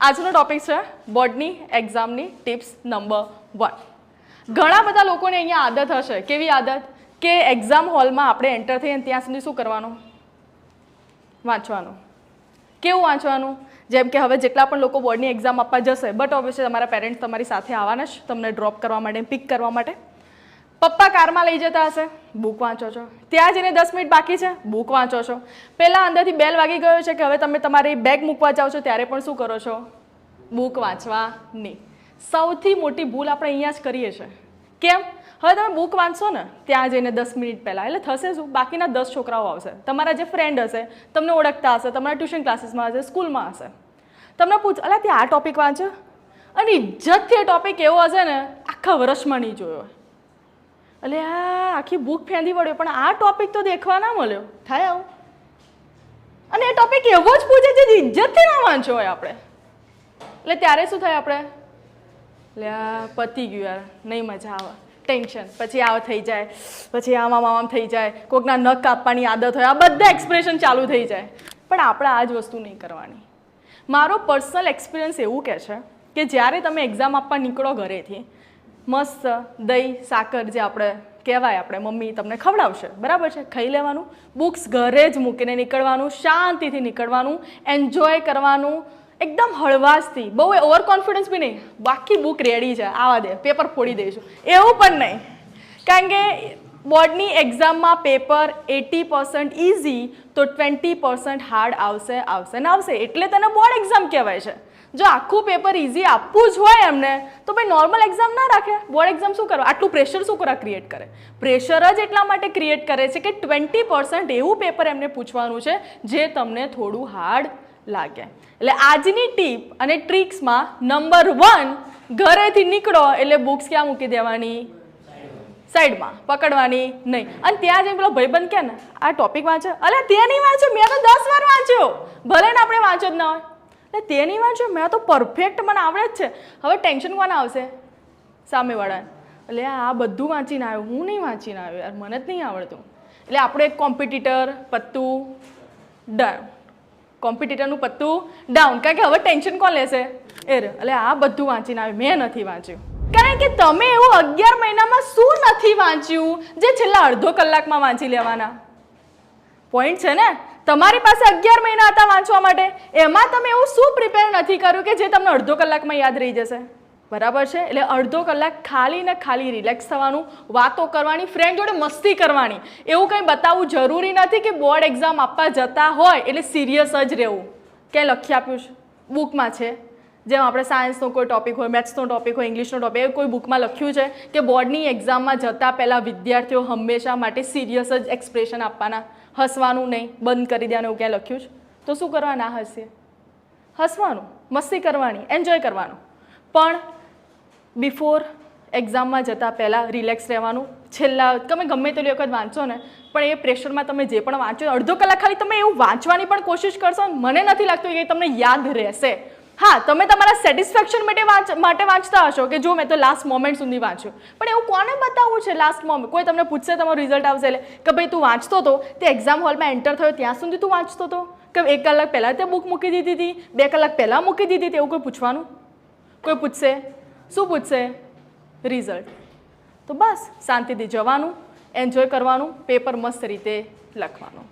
આજનો ટોપિક છે બોર્ડની એક્ઝામની ટિપ્સ નંબર 1. ઘણા બધા લોકોને અહીંયા આદત હશે. કેવી આદત? કે એક્ઝામ હોલમાં આપણે એન્ટર થઈએ ત્યાં સુધી શું કરવાનું? વાંચવાનું. કેવું વાંચવાનું? જેમ કે હવે જેટલા પણ લોકો બોર્ડની એક્ઝામ આપવા જશે, બટ ઓબ્વિયસલી તમારા પેરેન્ટ્સ તમારી સાથે આવવાના જ તમને ડ્રોપ કરવા માટે, પિક કરવા માટે. પપ્પા કારમાં લઈ જતા હશે, બુક વાંચો છો. ત્યાં જઈને 10 મિનિટ બાકી છે, બુક વાંચો છો. પહેલાં અંદરથી બેલ વાગી ગયો છે કે હવે તમે તમારી બેગ મૂકવા જાઓ છો, ત્યારે પણ શું કરો છો? બુક વાંચવાની. સૌથી મોટી ભૂલ આપણે અહીંયા જ કરીએ છીએ. કેમ? હવે તમે બુક વાંચશો ને ત્યાં જઈને 10 મિનિટ પહેલાં, એટલે થશે શું? બાકીના 10 છોકરાઓ આવશે, તમારા જે ફ્રેન્ડ હશે, તમને ઓળખતા હશે, તમારા ટ્યુશન ક્લાસીસમાં હશે, સ્કૂલમાં હશે. તમને પૂછ, અલા ત્યાં આ ટોપિક વાંચો, અને ઇજ્જતથી એ ટોપિક એવો હશે ને આખા વર્ષમાં નહીં જોયો. એટલે આ આખી બુક ફેંદી વળ્યો, પણ આ ટોપિક તો દેખવા ના મળ્યો. થાય આવું? અને એ ટોપિક એવો જ પૂછે જે ઇજ્જતથી ના વાંચો હોય આપણે. એટલે ત્યારે શું થાય આપણે? એટલે આ પતી ગયું યાર, નહીં મજા આવે, ટેન્શન, પછી આવ થઈ જાય, પછી આમ થઈ જાય, કોઈકના નખ કાપવાની આદત હોય, આ બધા એક્સપ્રેશન ચાલુ થઈ જાય. પણ આપણે આ જ વસ્તુ નહીં કરવાની. મારો પર્સનલ એક્સપિરિયન્સ એવું કહે છે કે જ્યારે તમે એક્ઝામ આપવા નીકળો ઘરેથી, મસ્ત દહીં સાકર જે આપણે કહેવાય, આપણે મમ્મી તમને ખવડાવશે, બરાબર છે, ખાઈ લેવાનું, બુક્સ ઘરે જ મૂકીને નીકળવાનું, શાંતિથી નીકળવાનું, એન્જોય કરવાનું, એકદમ હળવાશથી, બહુ ઓવર કોન્ફિડન્સ બી નહીં, બાકી બુક રેડી છે, આવા દે, પેપર ફોડી દઈશું, એવું પણ નહીં. કારણ કે બોર્ડની એક્ઝામમાં પેપર 80% ઇઝી તો 20% હાર્ડ આવશે ને આવશે, એટલે તેને બોર્ડ એક્ઝામ કહેવાય છે. જો આખું પેપર ઇઝી આપવું જ હોય એમને તો ભાઈ નોર્મલ એક્ઝામ ના રાખે. બોર્ડ એક્ઝામ શું કરવા આટલું પ્રેશર શું કરવા ક્રિએટ કરે? પ્રેશર જ એટલા માટે ક્રિએટ કરે છે કે 20% એવું પેપર એમને પૂછવાનું છે જે તમને થોડું હાર્ડ લાગે. એટલે આજની ટીપ અને ટ્રિક્સમાં નંબર 1, ઘરેથી નીકળો એટલે બુક્સ ક્યાં મૂકી દેવાની? સાઈડમાં, પકડવાની નહીં. અને ત્યાં જઈને પેલો ભાઈબંધ કે ને આ ટોપિક વાંચો, અલે તે નહીં વાંચ્યો, મેં તો 10 વાર વાંચ્યો, ભલે ને આપણે વાંચ્યો જ ના હોય. એટલે તે નહીં વાંચ્યો, મેં તો પરફેક્ટ, મને આવડે જ છે. હવે ટેન્શન કોને આવશે? સામેવાળા. એટલે આ બધું વાંચીને આવ્યો, હું નહીં વાંચીને આવ્યો યાર, મને જ નહીં આવડતું. એટલે આપણે એક કોમ્પિટિટર પત્તું ડાઉન, કોમ્પિટિટરનું પત્તું ડાઉન, કારણ કે હવે ટેન્શન કોણ લેશે? એટલે આ બધું વાંચીને આવ્યું, મેં નથી વાંચ્યું. કારણ કે તમે એવું 11 મહિનામાં શું નથી વાંચ્યું જે છેલ્લા અડધો કલાકમાં વાંચી લેવાના? પોઈન્ટ છે ને, તમારી પાસે 11 મહિના હતા વાંચવા માટે, એમાં તમે એવું શું પ્રિપેર નથી કર્યું કે જે તમને અડધો કલાકમાં યાદ રહી જશે? બરાબર છે? એટલે અડધો કલાક ખાલી ને ખાલી રિલેક્સ થવાનું, વાતો કરવાની, ફ્રેન્ડ જોડે મસ્તી કરવાની. એવું કંઈ બતાવવું જરૂરી નથી કે બોર્ડ એક્ઝામ આપવા જતા હોય એટલે સિરિયસ જ રહેવું. ક્યાંય લખી આપ્યું છે બુકમાં છે, જેમ આપણે સાયન્સનો કોઈ ટોપિક હોય, મેથ્સનો ટોપિક હોય, ઇંગ્લિશનો ટોપિક હોય, કોઈ બુકમાં લખ્યું છે કે બોર્ડની એક્ઝામમાં જતાં પહેલાં વિદ્યાર્થીઓ હંમેશા માટે સિરિયસ જ એક્સપ્રેશન આપવાના, હસવાનું નહીં, બંધ કરી દેવાનું, એવું ક્યાંય લખ્યું છે? તો શું કરવા? ના હસીએ, હસવાનું, મસ્તી કરવાની, એન્જોય કરવાનું. પણ બિફોર એક્ઝામમાં જતાં પહેલાં રિલેક્સ રહેવાનું. છેલ્લા તમે ગમે તેટલી વખત વાંચો ને, પણ એ પ્રેશરમાં તમે જે પણ વાંચો, અડધો કલાક ખાલી તમે એવું વાંચવાની પણ કોશિશ કરશો, મને નથી લાગતું કે તમને યાદ રહેશે. હા, તમે તમારા સેટિસ્ફેક્શન માટે વાંચતા હશો કે જો મેં તો લાસ્ટ મોમેન્ટ સુધી વાંચ્યું, પણ એવું કોને બતાવવું છે લાસ્ટ મોમેન્ટ? કોઈ તમને પૂછશે, તમારું રિઝલ્ટ આવશે એટલે કે ભાઈ તું વાંચતો હતો, તે એક્ઝામ હોલમાં એન્ટર થયો ત્યાં સુધી તું વાંચતો હતો કે 1 કલાક પહેલાં તે બુક મૂકી દીધી હતી, 2 કલાક પહેલાં મૂકી દીધી હતી? એવું કોઈ પૂછવાનું? કોઈ પૂછશે? શું પૂછશે? રિઝલ્ટ. તો બસ શાંતિથી જવાનું, એન્જોય કરવાનું, પેપર મસ્ત રીતે લખવાનું.